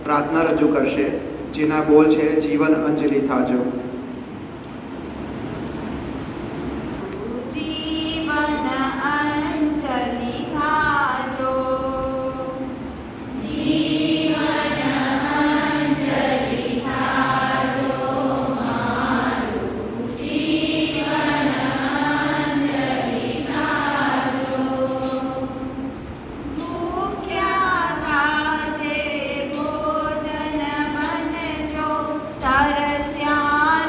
પ્રાર્થના રજૂ કરશે, જેના બોલ છે જીવન અંજલિ થાજો. જીવન અંજલિ થાજો, જીવન અંજલિ થાજો, મારું જીવન અંજલિ થાજો. ભૂખ્યા થાજે ભોજન બનજો, તરસ્યા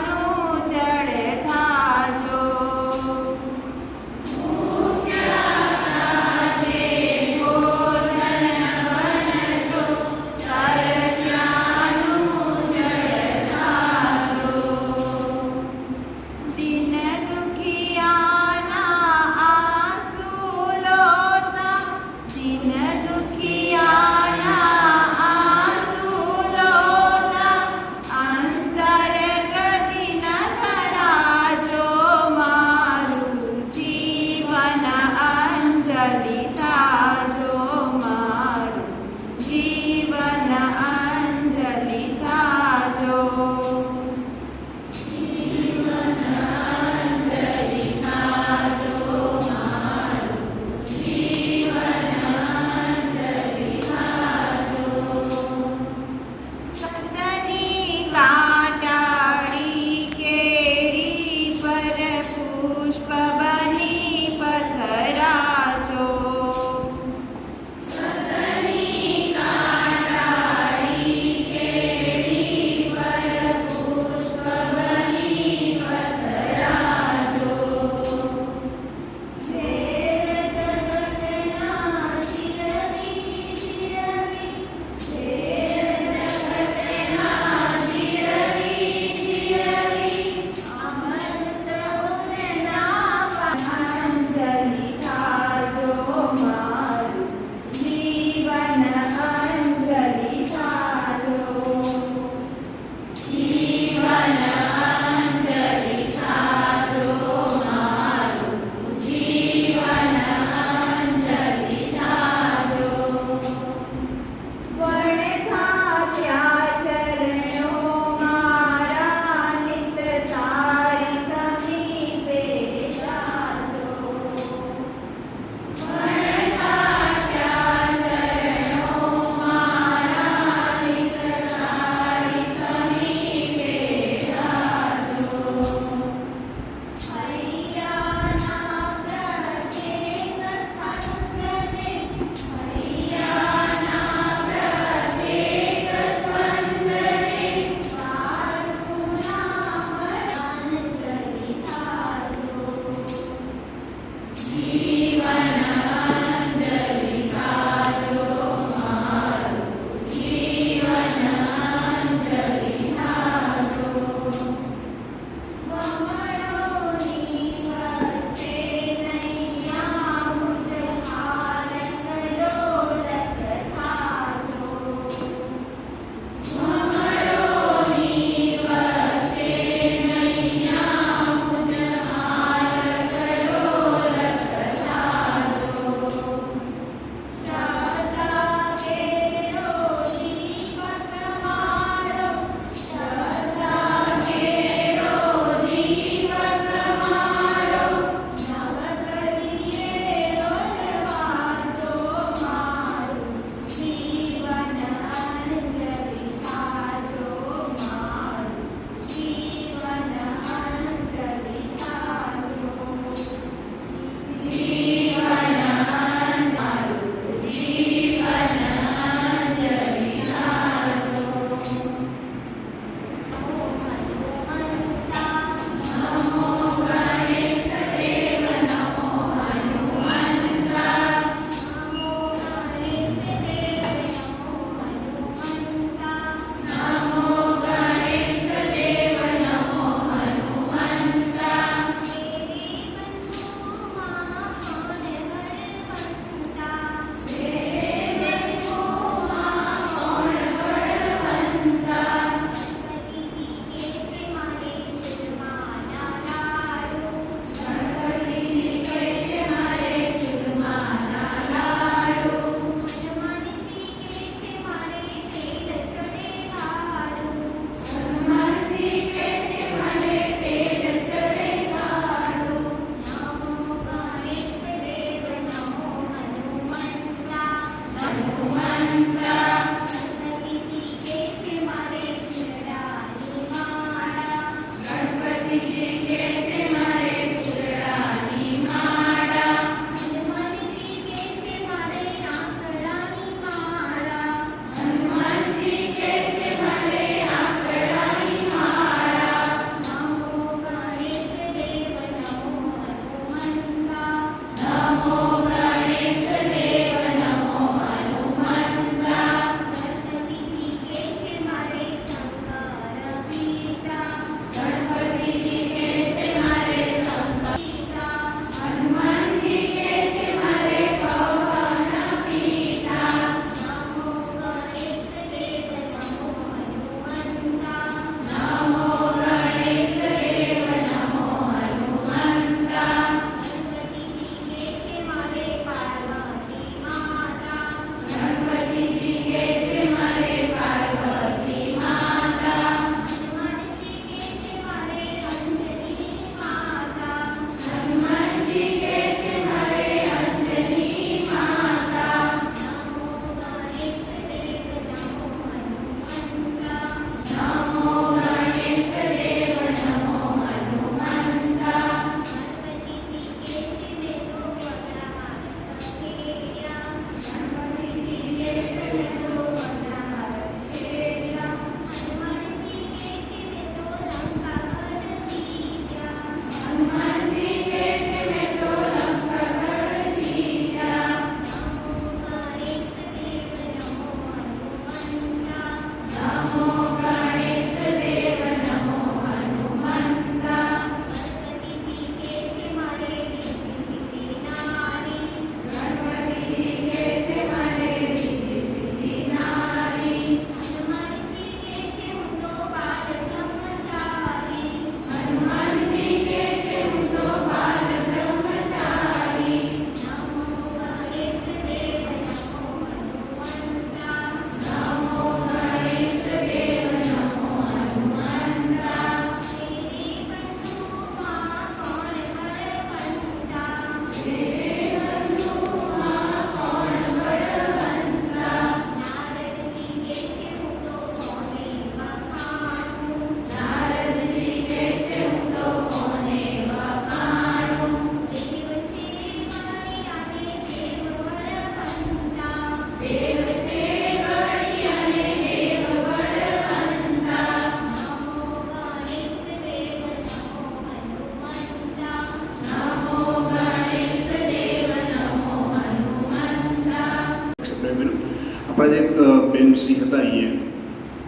શ્રી હતા અહીંયા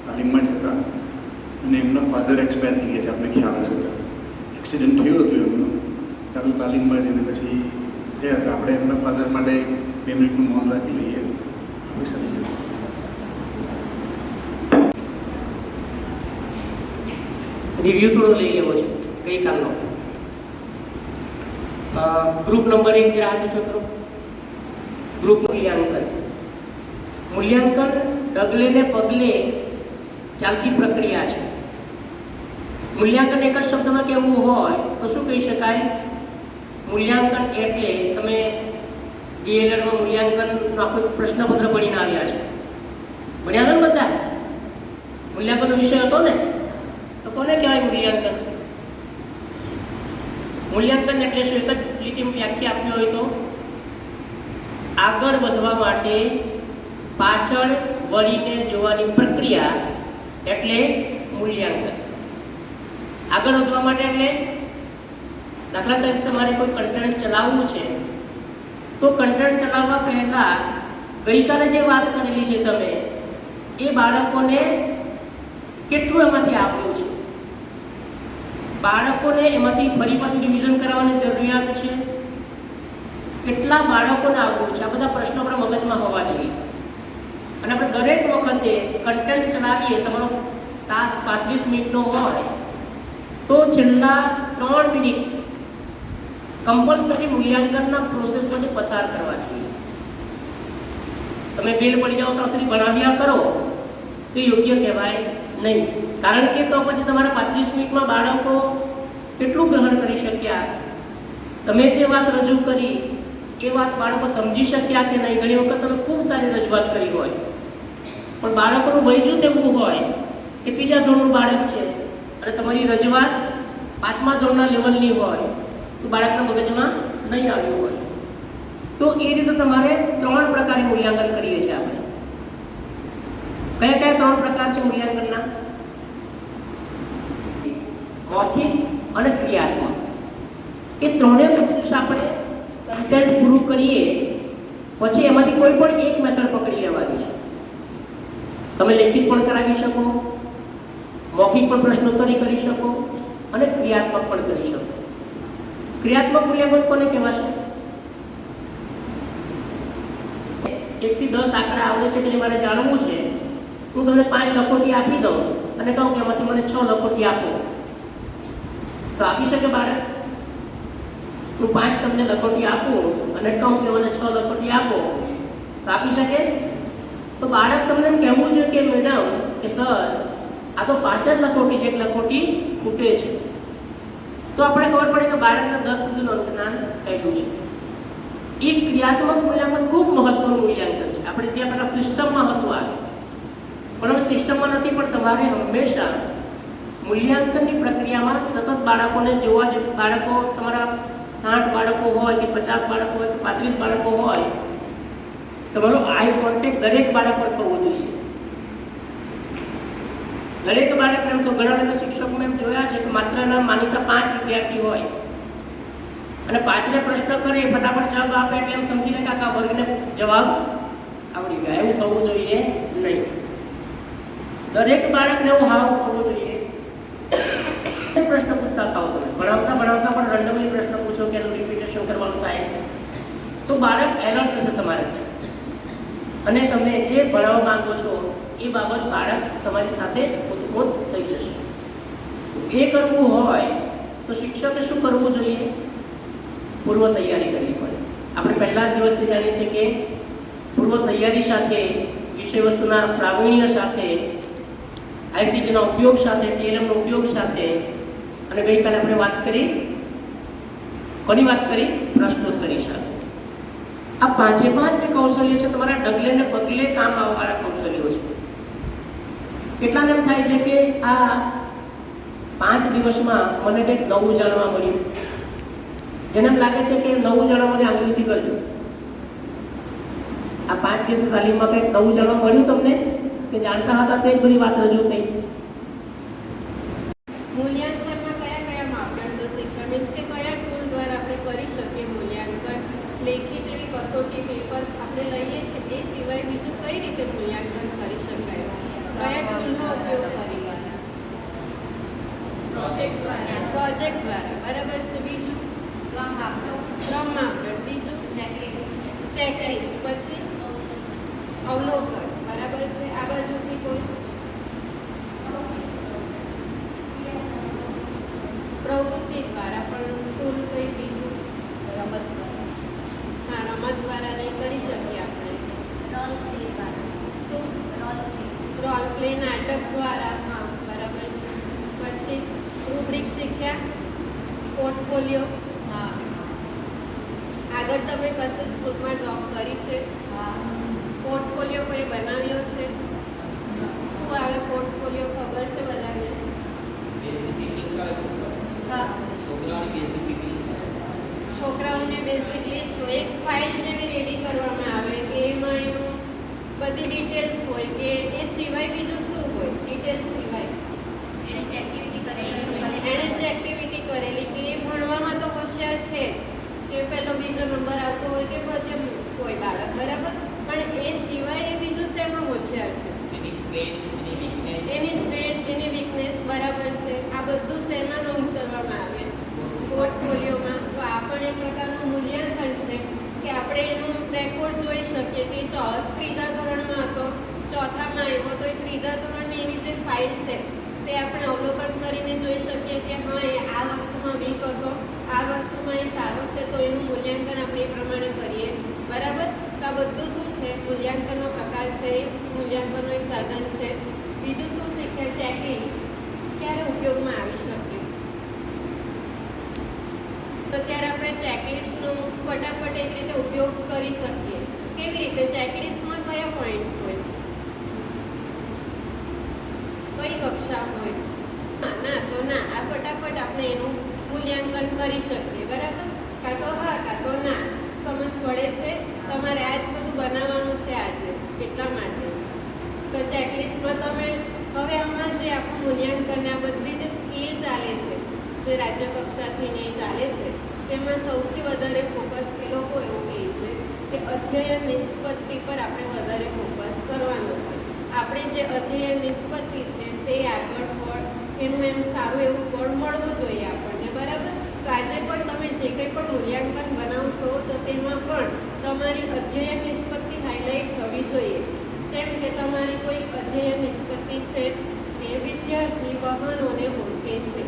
તાલીમમાં જ હતા અને એમના ફાધર એક્સપાયર થઈ ગયા છે, આપણે ખ્યાલ હશે તો એક્સિડન્ટ થયું હતું એમનું ચાલુ તાલીમમાં જ, અને પછી થયા હતા. આપણે એમના ફાધર માટે 2 મિનિટનું મૌન રાખી લઈએ. રિવ્યૂ થોડો લઈ લેવો છે ગઈકાલનો. ગ્રુપ નંબર 1 જરા હાથ ઊંચો કરો. ગ્રુપ મૂલ્યાંકન ડગલે ને પગલે ચાલતી પ્રક્રિયા છે. મૂલ્યાંકન એક જ શબ્દમાં કહેવું હોય તો શું કહી શકાય? મૂલ્યાંકન એટલે તમે ડીએલએડમાં મૂલ્યાંકનનો આખો પ્રશ્નપત્ર ભણીને આવ્યા છે. ભણ્યા હતા ને બધા? મૂલ્યાંકનનો વિષય હતો ને, તો કોને કહેવાય મૂલ્યાંકન? મૂલ્યાંકન એટલે શું? એક જ લીટીમાં વ્યાખ્યા આપવી હોય તો આગળ વધવા માટે પાછળ વળીને જોવાની પ્રક્રિયા એટલે મૂલ્યાંકન. આગળ વધવા માટે એટલે દાખલા તરીકે તમારે કોઈ કન્ટેન્ટ ચલાવવું છે તો કન્ટેન્ટ ચલાવવા પહેલા ગઈકાલે જે વાત કરેલી છે તમે એ બાળકોને કેટલું એમાંથી આવ્યું છે, બાળકોને એમાંથી ફરી પાછું રિવિઝન કરાવવાની જરૂરિયાત છે, કેટલા બાળકોને આવ્યું છે, આ બધા પ્રશ્નો આપણા મગજમાં હોવા જોઈએ. અને આપણે દરેક વખતે કન્ટેન્ટ ચલાવીએ, તમારો ટાસ્ક 35 મિનિટનો હોય તો છેલ્લા 3 મિનિટ કમ્પલસરી મૂલ્યાંકનના પ્રોસેસમાંથી પસાર કરવા જોઈએ. તમે બેલ પડી જાઓ ત્યાં સુધી ભણાવ્યા કરો તો યોગ્ય કહેવાય નહીં. કારણ કે તો પછી તમારા 35 મિનિટમાં બાળકો કેટલું ગ્રહણ કરી શક્યા, તમે જે વાત રજૂ કરી એ વાત બાળકો સમજી શક્યા કે નહીં. ઘણી વખત તમે ખૂબ સારી રજૂઆત કરી હોય પણ બાળકોનું વય શું તેવું હોય કે 3જા ધોરણનું બાળક છે અને તમારી રજૂઆત 5મા ધોરણના લેવલની હોય તો બાળકના મગજમાં નહીં આવ્યું હોય. તો એ રીતે તમારે 3 પ્રકારે મૂલ્યાંકન કરીએ છીએ આપણે. કયા કયા 3 પ્રકાર છે મૂલ્યાંકનના? મૌખિક અને ક્રિયાત્મક. એ ત્રણેય પ્રોસેસ આપણે કન્ટેન્ટ પૂરું કરીએ પછી એમાંથી કોઈ પણ એક મેથડ પકડી લેવાની છે. તમે લેખિત પણ કરાવી શકો, મૌખિક પણ પ્રશ્નોત્તરી કરી શકો અને ક્રિયાત્મક પણ કરી શકો. ક્રિયાત્મક મૂલ્યાંકન કોને કહેવાશે? 1 થી 10 આંકડા આવડે છે કે મારે જાણવું છે, હું તમને 5 લખોટી આપી દઉં અને કહું કે એમાંથી મને 6 લખોટી આપો, તો આપી શકે બાળક? હું 5 તમને લખોટી આપું અને કહું કે મને 6 લખોટી આપો, તો આપી શકે? તો બાળક તમને એમ કહેવું જોઈએ કે મેડમ કે સર આ તો 5 જ લખોટી છે, 1 લખોટી ખૂટે છે. તો આપણે ખબર પડે કે બાળકને 10 સુધીનું અંકજ્ઞાન થયેલું છે. એ ક્રિયાત્મક મૂલ્યાંકન ખૂબ મહત્વનું મૂલ્યાંકન છે. આપણે ત્યાં પહેલાં સિસ્ટમમાં હતું આ, પણ હવે સિસ્ટમમાં નથી. પણ તમારે હંમેશા મૂલ્યાંકનની પ્રક્રિયામાં સતત બાળકોને જોવા જ. બાળકો તમારા 60 બાળકો હોય કે 50 બાળકો હોય કે 35 બાળકો હોય, તમારો આઈ કોન્ટેક્ટ દરેક બાળક પર થવો જોઈએ. દરેક બાળકને એમ તો ઘણા બધા શિક્ષકો એમ જોયા છે કે માત્ર એના માનીતા 5 વિદ્યાર્થી હોય અને 5ને પ્રશ્ન કરે ફટાફટ જવાબ આપે એટલે એમ સમજી લે કે આખા વર્ગને જવાબ આવડી ગયા. એવું થવું જોઈએ નહીં. દરેક બાળકને એવું હાવ કરવું જોઈએ. પ્રશ્ન પૂછતા થાવ, તમે ભણાવતા પણ રેન્ડમલી પ્રશ્ન પૂછો કે એનું રિપીટેશન કરવાનું થાય તો બાળક એલર્ટ થશે તમારે અને તમે જે ભણાવવા માંગો છો એ બાબત બાળક તમારી સાથે પોતપોત થઈ જશે. એ કરવું હોય તો શિક્ષકે શું કરવું જોઈએ? પૂર્વ તૈયારી કરવી પડે. આપણે પહેલા જ દિવસથી જાણીએ છીએ કે પૂર્વ તૈયારી સાથે, વિષય વસ્તુના પ્રાવીણ્ય સાથે, આઈસીટીના ઉપયોગ સાથે, ટીએલએમનો ઉપયોગ સાથે, અને ગઈકાલે આપણે વાત કરી, કોની વાત કરી? પ્રશ્નોત્તરી સાથે. આ 5 જે કૌશલ્યો છે તમારા ડગલે ને પગલે કામ આવવાવાળા કૌશલ્યો છે. કેટલાને એમ થાય છે કે આ 5 દિવસમાં મને કંઈક નવું જાણવા મળ્યું. જેને એમ લાગે છે કે નવું જાણવા મને આંગળીથી કરજો. આ 5 દિવસની તાલીમમાં કંઈક નવું જાણવા મળ્યું તમને કે જાણતા હતા તે જ બધી વાત રજૂ થઈ? મૂલ્યાંકનમાં કયા કયા માપદંડો શીખ્યા? મીન્સ કે કયા ટૂલ દ્વારા આપણે કરી શકીએ મૂલ્યાંકન? લેખિત એવી કસોટી પેપર આપણે લઈએ છીએ એ સિવાય બીજું કઈ રીતે મૂલ્યાંકન કરી શકાય? પ્રોજેક્ટ દ્વારા બરાબર છે. બીજું ક્રમ માપદંડ. બીજું ચેકલિસ્ટ. પછી અવલોકન બરાબર છે. આ બાજુથી કોઈ પ્રવૃત્તિ દ્વારા પણ ટૂલ કઈ બીજું રમત દ્વારા નહીં કરી શકીએ આપણે. શું રોલ પ્લે નાટક દ્વારા. હા બરાબર છે. પછી રૂબ્રિક શીખ્યા. પોર્ટફોલિયો. આગળ તમે કશે સ્કૂલમાં જોબ કરી છે? પોર્ટફોલિયો કોઈ બનાવ્યો છે? શું આવે પોર્ટફોલિયો ખબર છે બધાને? હા, છોકરાઓને બેઝિક લિસ્ટ હોય, એક ફાઇલ જેવી રેડી કરવામાં આવે કે એમાં એનું બધી ડિટેલ્સ હોય કે એ સિવાય બીજું શું હોય. ડિટેલ્સ સિવાય એણે જે એક્ટિવિટી કરેલી કે એ ભણવામાં તો હોશિયાર છે જ, કે પહેલો બીજો નંબર આવતો હોય કે મધ્યમ કોઈ બાળક બરાબર, પણ એ સિવાય એ બીજું શેમાં હોશિયાર છે? એની સ્ટ્રેન્થ, એની વીકનેસ બરાબર છે. આ બધું શેમાં નોંધ કરવામાં આવે? પોર્ટફોલિયોમાં. તો આ પણ એક પ્રકારનું મૂલ્યાંકન છે કે આપણે એનું રેકોર્ડ જોઈ શકીએ કે ત્રીજા ધોરણમાં હતો, ચોથામાં આવ્યો તો એ ત્રીજા ધોરણની એની જે ફાઇલ છે તે આપણે અવલોકન કરીને જોઈ શકીએ કે હા એ આ વસ્તુમાં વીક હતો, આ વસ્તુમાં એ સારો છે, તો એનું મૂલ્યાંકન આપણે એ પ્રમાણે કરીએ બરાબર. તો આ બધું શું છે? મૂલ્યાંકનનો પ્રકાર છે, મૂલ્યાંકનનું એક સાધન છે. બીજું શું શીખ્યા? ચેકલિસ્ટ ક્યારે ઉપયોગમાં આવી શકે? તો ત્યારે આપણે ચેકલિસ્ટનો ફટાફટ એક રીતે ઉપયોગ કરી શકીએ. કેવી રીતે? ચેકલિસ્ટમાં કયા પોઈન્ટ્સ હોય, કઈ કક્ષા હોય? ના તો ના. આ ફટાફટ આપણે એનું મૂલ્યાંકન કરી શકીએ બરાબર. કાં તો હા કાં તો ના. સમજ પડે છે? તમારે આ જ બધું બનાવવાનું છે આજે, એટલા માટે. તો ચેકલિસ્ટમાં તમે હવે આમાં જે આપણું મૂલ્યાંકન આ બધી જે સ્કીલ ચાલે છે, જે રાજ્ય કક્ષાથી ને ચાલે છે, તેમાં સૌથી વધારે ફોકસ એ લોકો એવું કહે છે કે અધ્યયન નિષ્પત્તિ પર આપણે વધારે ફોકસ કરવાનો છે. આપણે જે અધ્યયન નિષ્પત્તિ છે તે આગળ ફળ એનું એમ સારું એવું ફળ મળવું જોઈએ આપણને બરાબર. તો આજે પણ તમે જે કંઈ પણ મૂલ્યાંકન બનાવશો તો તેમાં પણ તમારી અધ્યયન નિષ્પત્તિ હાઇલાઇટ થવી જોઈએ. જેમ કે તમારી કોઈ અધ્યયન નિષ્પત્તિ છે એ વિદ્યાર્થી વાહનોને ઓળખે છે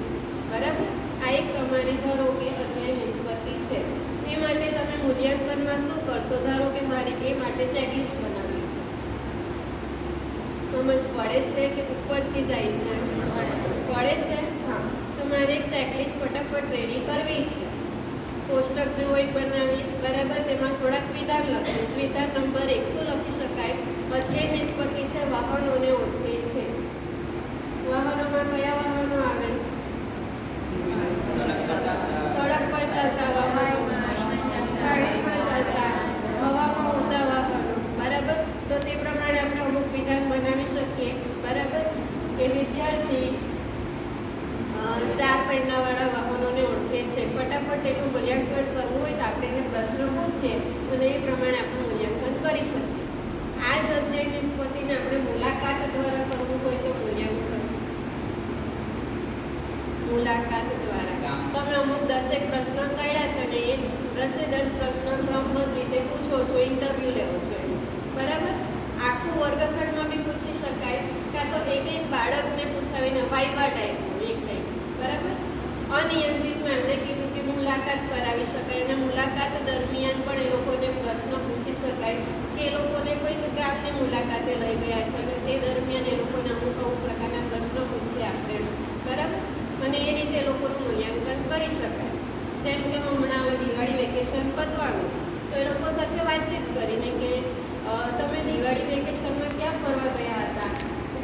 બરાબર. આ એક તમારી ધારો કે અધ્યયન નિષ્પત્તિ છે. એ માટે તમે મૂલ્યાંકનમાં શું કરશો? ધારો કે મારે એ માટે ચેકલિસ્ટ બનાવવી છે. સમજ પડે છે કે ઉપરથી જાય છે? પડે છે. હા, તો મારે એક ચેકલિસ્ટ ફટાફટ રેડી કરવી છે. કોષ્ટક જેવો એક બનાવીશ બરાબર. તેમાં થોડાક વિધાન લખીશ. વિધાન નંબર 1 શું લખી શકાય? અધ્યયન નિષ્પત્તિ છે વાહનોને ઓળખે છે. વાહનોમાં કયા વાહનો આવે? સડક પર ચાલતા વાહનો, પાણીમાં ચાલતા, હવામાં ઉડતા વાહનો બરાબર. તો તે પ્રમાણે આપણે અમુક વિધાન બનાવી શકીએ બરાબર. કે વિદ્યાર્થી 4 પૈડાવાળા વાહનોને ઓળખે છે. ફટાફટ એનું મૂલ્યાંકન કરવું હોય તો આપણે એને પ્રશ્ન પૂછીએ અને એ પ્રમાણે આપણે મૂલ્યાંકન કરી શકીએ. આ જ અધ્યયન નિષ્પત્તિને આપણે મુલાકાત દ્વારા કરવું હોય તો મુલાકાત દ્વારા તમે અમુક 10 પ્રશ્ન કર્યા છે ને એ 10 પ્રશ્ન ક્રમબદ્ધ રીતે પૂછો છો, ઇન્ટરવ્યૂ લેવો છો બરાબર. આખું વર્ગખંડમાં બી પૂછી શકાય, કાં તો એક બાળકને પૂછાવીને વાઇવા ટાઈપનું એક ટાઈપ બરાબર. અનિયંત્રિતમાં એમણે કીધું કે મુલાકાત કરાવી શકાય અને મુલાકાત દરમિયાન પણ એ લોકોને પ્રશ્ન પૂછી શકાય કે એ લોકોને કોઈક ગામની મુલાકાતે લઈ ગયા છે અને તે દરમિયાન એ લોકોને અમુક પ્રકારના પ્રશ્નો પૂછીએ આપણે બરાબર. અને એ રીતે એ લોકોનું મૂલ્યાંકન કરી શકાય. જેમ કે હમણાં હવે દિવાળી વેકેશન પતવાનું, તો એ લોકો સાથે વાતચીત કરીને કે તમે દિવાળી વેકેશનમાં ક્યાં ફરવા ગયા હતા?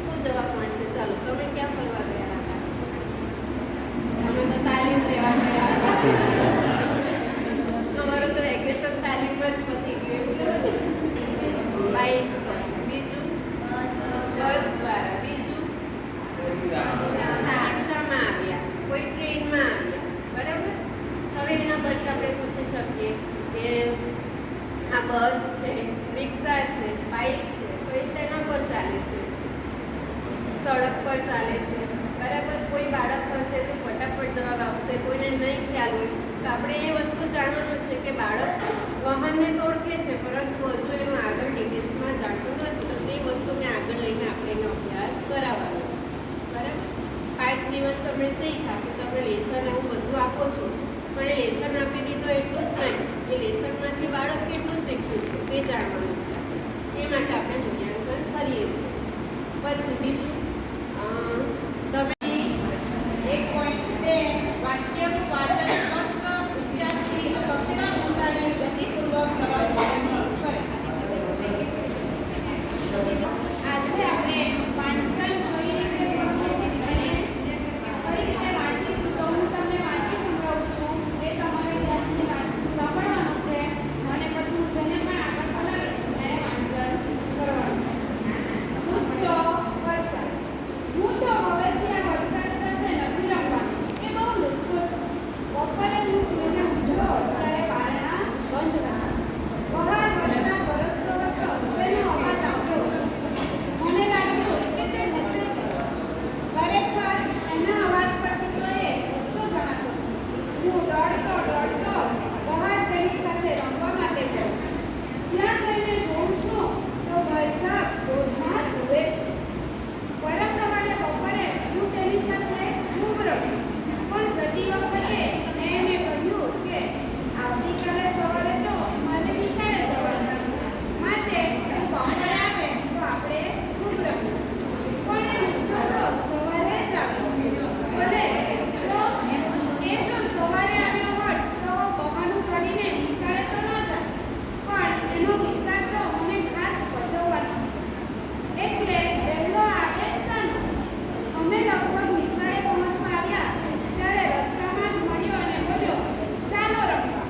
શું જવાબ મળશે? ચાલો, તમે ક્યાં ફરવા ગયા હતા? અમે તો તાલીમ લેવા ગયા હતા. અમારું તો વેકેશન તાલીમમાં જ પતી ગયું એવું. બાઇક પર. બીજું બસ દ્વારા. બીજું રિક્ષામાં આવ્યા, કોઈ ટ્રેનમાં આવ્યા બરાબર. હવે એના પરથી આપણે પૂછી શકીએ કે આ બસ છે, રિક્ષા છે, બાઇક છે, તો એ શેના પર ચાલે છે? સડક પર ચાલે છે બરાબર. કોઈ બાળક હશે તો ફટાફટ જવાબ આપશે, કોઈને નહીં ખ્યાલ હોય તો આપણે એ વસ્તુ જાણવાનું છે કે બાળક વાહનને તો ઓળખે છે પરંતુ હજુ એનું આગળ ડિટેલ્સમાં જાણતું નથી, તો તે વસ્તુને આગળ લઈને આપણે એનો અભ્યાસ કરાવવાનો છે. બરાબર. 5 દિવસ તમે શીખ્યા કે તમે લેસન એવું બધું આપો છો, પણ એ લેસન આપી દીધું એટલું જ નહીં, એ લેસનમાંથી બાળક કેટલું શીખ્યું છે તે જાણવાનું છે. એ માટે આપણે મૂલ્યાંકન કરીએ છીએ. પછી બીજું તમે 1.2 વાક્યનું વાચન સ્પષ્ટ ઉચ્ચારથી અક્ષર ઉચ્ચારી ગતિપૂર્વક કરવાની કરે. આજે આપણે વાંચન કઈ રીતે કરવું અને કઈ રીતે વાંચીશું તો હું તમને વાંચી સંભળાવું છું. એ તમારે ધ્યાનથી સાંભળવાનું છે અને પછી હું જેને પણ આગળ કરાવીશ એને વાંચન કરવાનું છે. ઊંચો વરસાદ. હું તો હવેથી આ વરસાદ સાથે નથી રમવાનો. એ બહુ લુચ્ચો છે. બપોરે હું સૂઈને ઉઠ્યો ત્યારે બારણાં બંધ હતા. બહાર વરસાદ વરસતો હતો તેનો અવાજ આવતો હતો. મને લાગ્યું કે તે હસે છે. ખરેખર એના અવાજ પરથી તો એ હસતો જણાતો. હું દોડતો બહાર તેની સાથે રમવા માટે ગયો. ત્યાં જઈને જોઉં છું તો ભાઈ સાહેબ ધોધમાર ડૂબે છે. પરમ પ્રમાણે બપોરે હું તેની સાથે ખૂબ રમી, પણ જતી વખતે મેં એને કહ્યું કે આવતીકાલે સવારે તો મારે નિશાળે જવાનું છે, માટે તું બપોરે આવે તો આપણે ખૂબ રમીએ. પણ એ ઊંચો તો સવારે જ આવ્યો. ભલે જો સવારે આવ્યો હોત તો બહાનું કાઢીને નિશાળે તો ન જાય, પણ એનો વિચાર તો મને ખાસ ભજવવાનો. એટલે વહેલો આવે શાનો? અમે લગભગ નિશાળે પહોંચવા આવ્યા ત્યારે રસ્તામાં જ મળ્યો અને બોલ્યો, ચાલો રમવા.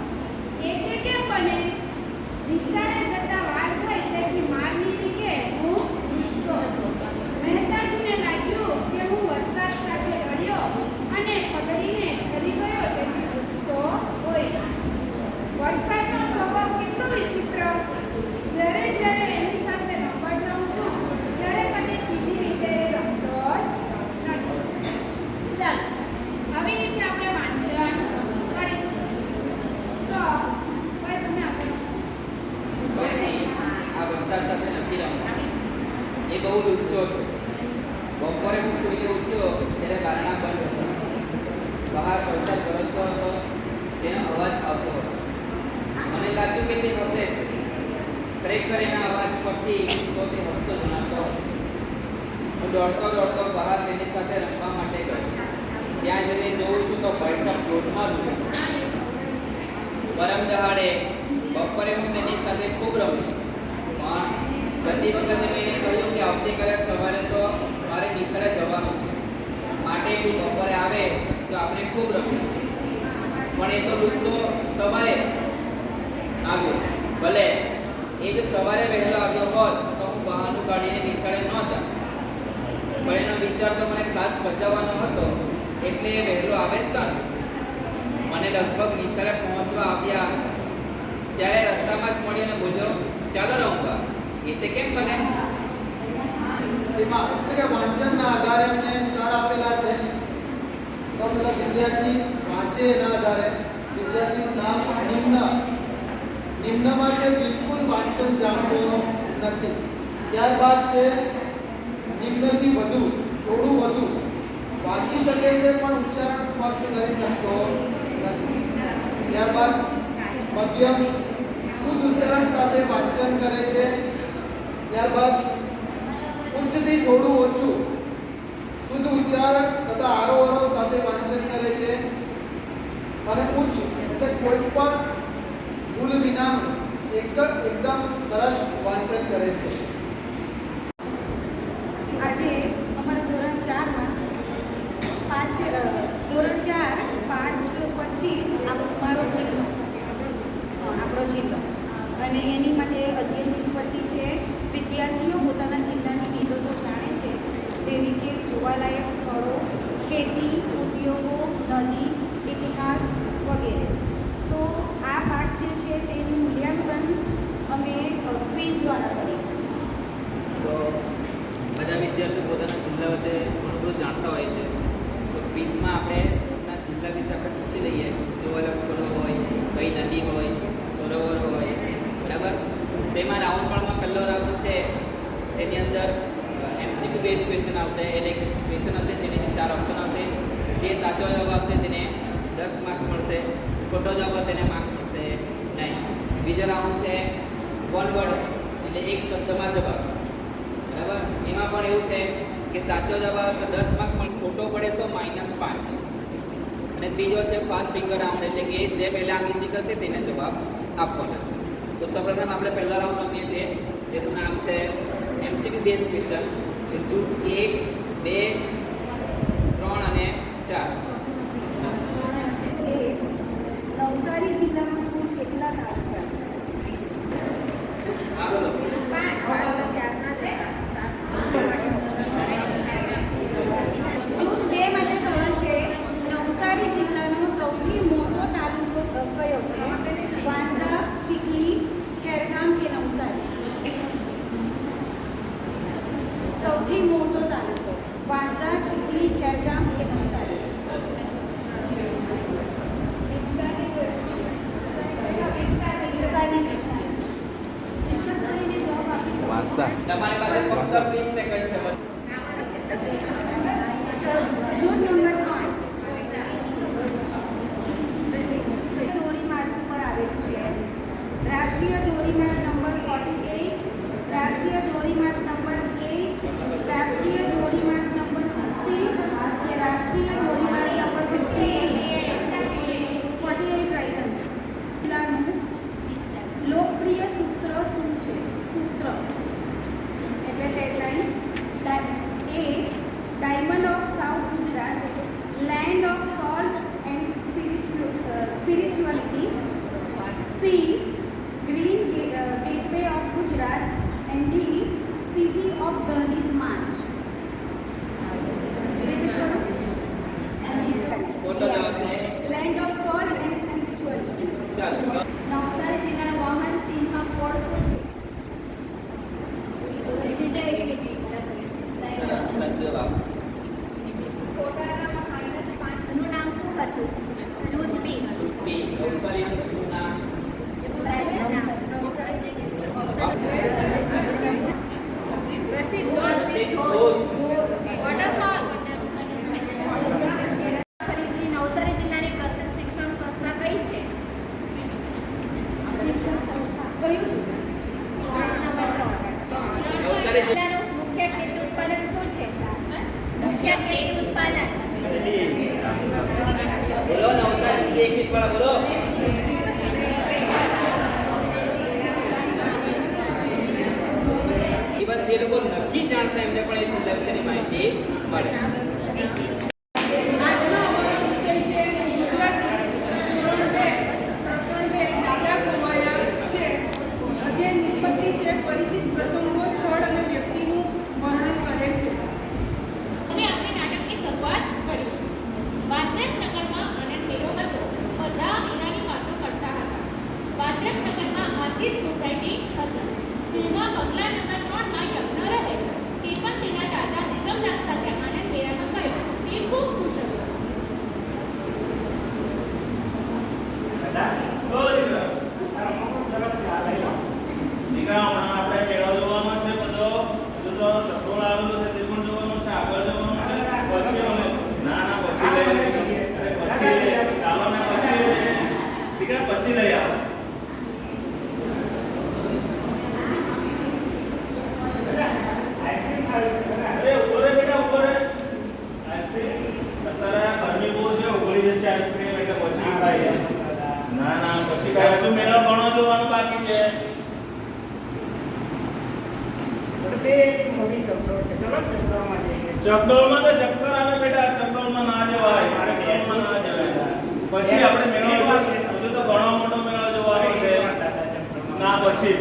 એ કે કેમ બને? નિશાળે જતા વાર થઈ તેથી મારની બીકે હું ભીંજતો હતો. મહેતાજીને લાગ્યું કે હું વરસાદ સાથે રડ્યો અને પગડીને ફરી ગયો તેથી પૂછતો હોય. વરસાદનો સ્વભાવ કેટલો વિચિત્ર! જ્યારે એની સાથે રમવા જાઉં છું ત્યારે કદી સીધી રીતે રમતો જ નથી. ચાલો આવી રીતે આપણે વાંચન કરીશું. તો ભાઈ તમે આપણે આ વરસાદ સાથે નથી રમવાનો. એ બહુ લુચ્ચો છે. બપોરે હું સૂઈને ઉઠ્યો ત્યારે બારણાં બંધ હતા. બહાર વરસાદ વરસતો હતો તેનો અવાજ આવતો હતો. મને લાગ્યું કે તે હસે છે. ખરેખર એના અવાજ પરથી તો તે હસતો જણાતો હતો. હું દોડતો બહાર તેની સાથે રમવા માટે ગયો. ત્યાં જઈને જોઉં છું તો વરસાદ ધોધમાર ડૂબે છે. પરમ દહાડે બપોરે હું તેની સાથે ખૂબ રમી, પણ પછી વખતે મેં એને કહ્યું કે આવતીકાલે સવારે તો મારે નિશાળે જવાનું છે, માટે તું બપોરે આવે તો આપણે ખૂબ રમીએ. પણ એ તો લુચ્ચો સવારે જ આવ્યો. ભલે એ જો સવારે વહેલો આવ્યો હોત તો હું બહાનું કાઢીને નિશાળે ન જાત, પણ એનો વિચાર તો મને ખાસ ભજવવાનો હતો, એટલે એ વહેલો આવે જ શાનો? મને લગભગ નિશાળે પહોંચવા આવ્યા ત્યારે રસ્તામાં જ મળ્યો અને બોલ્યો, ચાલો રમવા. એ તે કેમ બને? તેમાં એટલે કે વાંચનના આધારે અમને સ્તર આપેલા છે. તો પેલા વિદ્યાર્થી વાંચે એના આધારે વિદ્યાર્થીનું નામ નિમ્નમાં છે બિલકુલ વાંચન જાણતો નથી. ત્યારબાદ છે નિમ્નથી વધુ, થોડું વધુ વાંચી શકે છે પણ ઉચ્ચારણ સ્પષ્ટ કરી શકતો નથી. ત્યારબાદ મધ્યમ શુદ્ધ ઉચ્ચારણ સાથે વાંચન કરે છે. ત્યારબાદ ઉચ્ચથી થોડું ઓછું શુદ્ધ ઉચ્ચારણ તથા આરોહ સાથે વાંચન કરે છે. અને ઉચ્ચ એટલે કોઈ પણ ભૂલ વિનાનું એકદમ સરસ વાંચન કરે છે. આજે અમારા ધોરણ 4માં ધોરણ 4 પાઠ 25 આપણો જિલ્લો અને એની માટે અધ્યયન નિષ્પત્તિ છે. વિદ્યાર્થીઓ પોતાના જિલ્લાની વિગતો જાણે છે, જેવી કે જોવાલાયક સ્થળો, ખેતી, ઉદ્યોગો, નદી, ઇતિહાસ વગેરે. તો આ પાઠ જે છે તેનું મૂલ્યાંકન અમે ક્વિઝ દ્વારા કરીશું. તો બધા વિદ્યાર્થીઓ પોતાના જિલ્લા વિશે ઘણું બધું જાણતા હોય છે. ક્વિઝમાં આપણે આપણા જિલ્લા વિશે આપણે પૂછી લઈએ જોવાલાયક સ્થળો હોય, કઈ નદી હોય, સરોવર હોય, બરાબર. તેમાં રાઉન્ડ પણમાં પહેલો રાઉન્ડ છે તેની અંદર MCQ બેઝ ક્વેશ્ચન આવશે. એટલે ક્વેશ્ચન હશે જેની 4 ઓપ્શન આવશે. જે સાચો જવાબ આવશે તેને 10 માર્ક્સ મળશે, ખોટો જવાબ હોય તેને માર્ક્સ મળશે નહીં. બીજો રાઉન્ડ છે વન વર્ડ એટલે એક શબ્દમાં જવાબ, બરાબર. એમાં પણ એવું છે કે સાચો જવાબ આવે તો 10 માર્ક, પણ ખોટો પડે તો -5. અને ત્રીજો છે ફાસ્ટ ફિંગર રાઉન્ડ એટલે કે જે પહેલા આંગળી કરશે તેને જવાબ આપવાનો છે. તો સૌપ્રથમ આપણે પહેલા રાઉન્ડ રમીએ છીએ જેનું નામ છે MCQ બેઝ ક્વેશ્ચન. જૂથ 1, 2, 3 અને 4. નવસારી જિલ્લામાં કુલ કેટલા તાલુકા છે? હા બોલો. જૂથ 2 માટે સવાલ છે. નવસારી જિલ્લાનો સૌથી મોટો તાલુકો કયો છે? વાંસદા, ચીખલી, ખેરગામ કે નવસારી? સૌથી મોટો તાલુકો વાંસદા, ચીખલી, ખેરગામ કે નવસારી? વિસ્તારની જવાબ આપી શકો. તમારી પાસે ફક્ત 20 સેકન્ડ છે બસ. જૂથ નંબર 5 ધોરીમાર્ગ ઉપર આવેલ છે. રાષ્ટ્રીય ધોરીમાર્ગ નંબર 48, રાષ્ટ્રીય ધોરીમાર્ગ નંબર 8, રાષ્ટ્રીય ધોરીમાર્ગ નંબર 16 કે રાષ્ટ્રીય ધોરીમાર્ગ નંબર 48 રાઈટ આન્સર. જિલ્લાનું લોકપ્રિય સૂત્ર શું છે? સૂત્ર એટલે tagline. A. Diamond of South Gujarat, land of salt and spirituality. C. Green gateway of Gujarat, and D. City of Gandhi's march. Repeat करो. ખોટો જવાબ છે Land of salt and spirituality. ચાલો. નવસારી જિલ્લાના વાહન ચિહ્નમાં કોડ શું છે? સરસ જવાબ. નું નામ શું હતું? જૂથ બી. બી. નવસારીનું જૂનું નામ પ્રસિદ્ધ ધોધ. વોટરફોલ. ફરીથી નવસારી જિલ્લાની પ્રસિદ્ધ શિક્ષણ સંસ્થા કઈ છે? કયું છે? નવસારી જિલ્લાનું મુખ્ય ખેતી ઉત્પાદન શું છે? મુખ્ય ખેતી ઉત્પાદન બોલો. નવસારી 21 વાળા બોલો. ઇવન જે લોકો નથી જાણતા એમને પણ એ જિલ્લા વિશેની માહિતી મળે. આજનો વિષય છે ગુજરાતી ધોરણ 2 પ્રકરણ 2 દાદા કુવાયા છે. અધ્યાય નિષ્પત્તિ છે. પરિચિત પ્રસંગો, સ્થળ અને વ્યક્તિનું વર્ણન કરે છે. અને આપણે નાટકની શરૂઆત કરી. વાત્રકનગરમાં આનંદ મેળો હતો. બધા મેળાની વાતો કરતા હતા. વાત્રકનગરમાં આશીષ સોસાયટી હતી. તેમાં બંગલા નંબર 3 માં યજ્ઞ રહે. તે પણ તેના દાદા નિગમદાસ સાથે આનંદ મેળામાં ગયો. તે ખૂબ ખુશ હતો. દીકરા હમણાં આપણે મેળો જોવાનો છે બધો. હજુ તો ચક્રોળ આવેલો છે તે પણ જોવાનો છે, આગળ જવાનું છે. પછી અમે ના ના પછી લઈ લઈએ. અરે પછી ચાલો ને પછી દીકરા પછી લઈ આવો. અરે ઉપર બેટા ઉપર. આઈસ્ક્રીમ અત્યારે ગરમી બહુ છે, ઉગળી જશે આઈસ્ક્રીમ એટલે પછી ખાઈએ. ના ના પછી ખાઈએ. હજુ મેળો ઘણો જોવાનો બાકી છે. ચકડોળમાં તો ચક્કર આવે બેટા. ચકડોળમાં ના જવાય. ચકડોળમાં ના જવાય. પછી આપણે મેળો હજુ તો ઘણો મોટો મેળો જોવાનો છે. ના પછી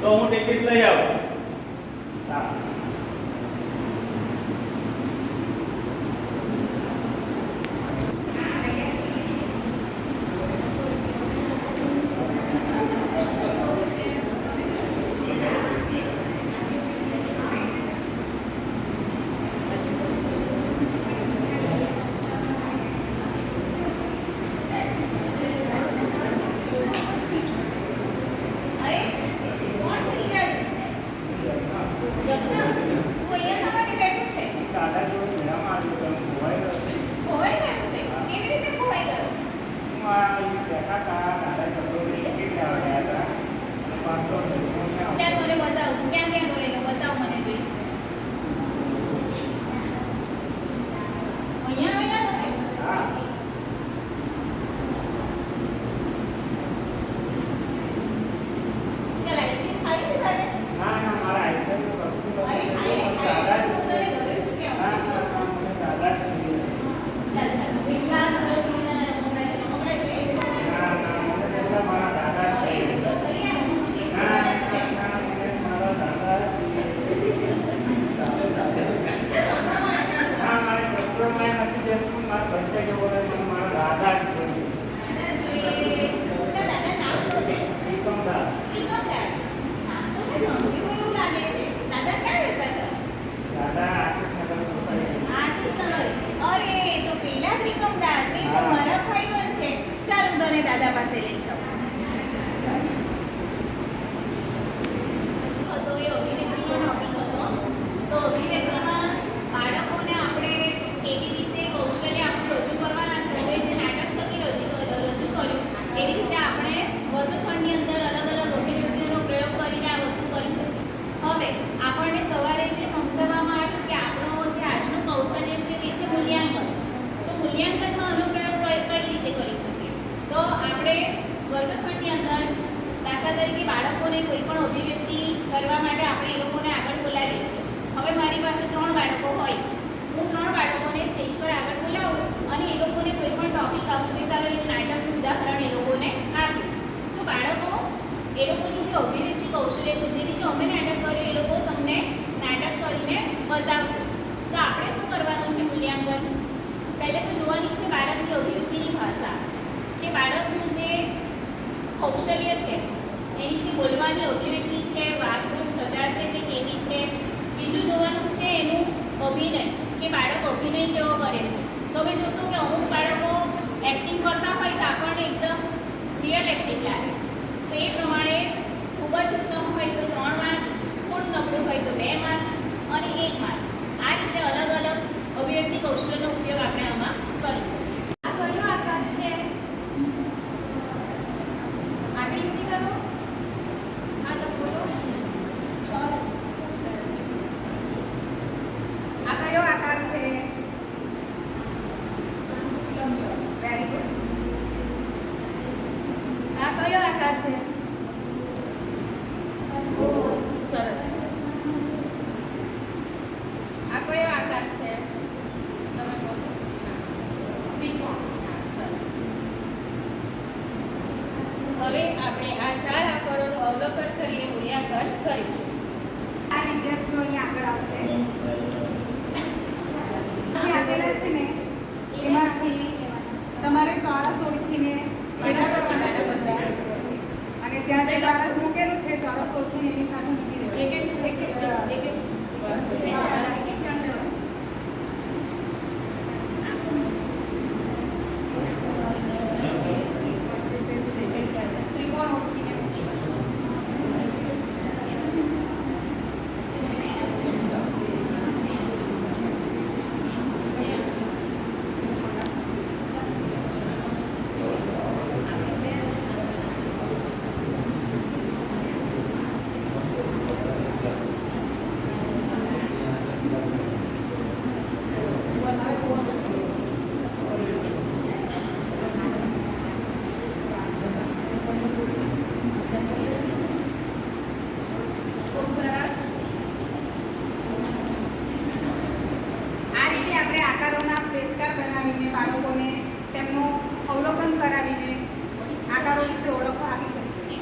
તો હું ટિકિટ લઈ આવું. બતાવશે. તો આપણે શું કરવાનું છે મૂલ્યાંકન? પહેલે તો જોવાની છે બાળકની અભિવ્યક્તિની ભાષા, કે બાળકનું જે કૌશલ્ય છે, એની જે બોલવાની અભિવ્યક્તિ છે, વાતનું છટા છે તે કેવી છે. બીજું જોવાનું છે એનું અભિનય, કે બાળક અભિનય કેવો કરે છે. તો હવે જોશો કે અમુક બાળકો એક્ટિંગ કરતા હોય તો આપણને એકદમ રિયલ એક્ટિંગ લાગે. તો એ પ્રમાણે ખૂબ જ ઉત્તમ હોય તો 3 માર્ક્સ, થોડું નબળું હોય તો 2 માર્ક્સ અને 1 માર્ક્સ. આ રીતે અલગ અલગ અભિવ્યક્તિ કૌશલ્યનો ઉપયોગ આપણે આમાં કરીશું. આ કયો આકાર છે? આગળ ઊંચી કરો. હા તો બોલો. ચોરસ. આ કયો આકાર છે? લંબચોરસ. Very good. આ કયો આકાર છે? સરસ. આ કયો આકાર છે? તમે બોલો. ત્રિકોણ. સરસ. હવે આપણે આ 4 આકારોનું અવલોકન કરીને મૂલ્યાંકન કરીશું. આ વિદ્યાર્થીઓ અહીં આગળ આવશે. જે આપેલા છે ને એમાંથી તમારે ચોરસ ઓળખીને પેદા કરવાના છે બધા. અને ત્યાં જે ચોરસ મૂકેલું છે ચોરસ ઓળખીને એની સાથે મૂકી દેવાનું. એક જણ લેવાનું. ત્રિકોણ ઓળખીને ખૂબ સરસ. આ રીતે આપણે આકારોના ફ્લેશકાર્ડ બનાવીને બાળકોને તેમનું અવલોકન કરાવીને આકારો વિશે ઓળખ આપી શકીએ.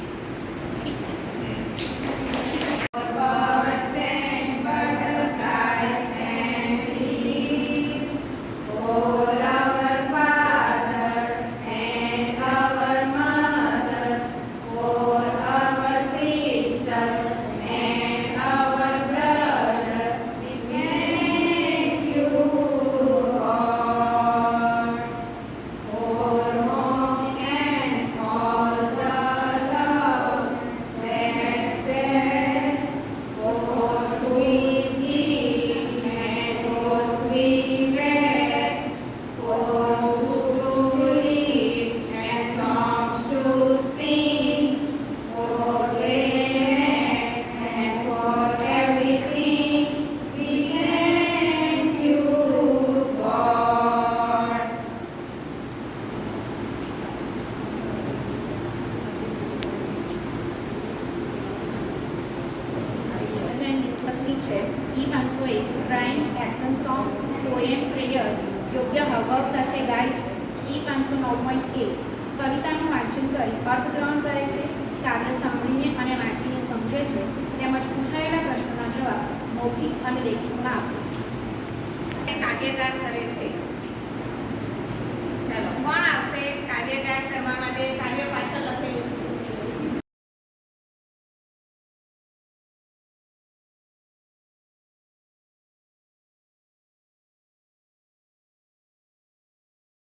E501 rhyme, action song, poem, prayers યોગ્ય હાવભાવ સાથે ગાય છે. E509.1 કવિતાનું વાંચન કરી અર્થગ્રહણ કરે છે, કાવ્ય સાંભળીને અને વાંચીને સમજે છે, તેમજ પૂછાયેલા પ્રશ્નોના જવાબ મૌખિક અને લેખિતમાં આપે છે. કાવ્યગાન કરે છે. ચાલો કોણ આવશે કાવ્યગાન કરવા માટે?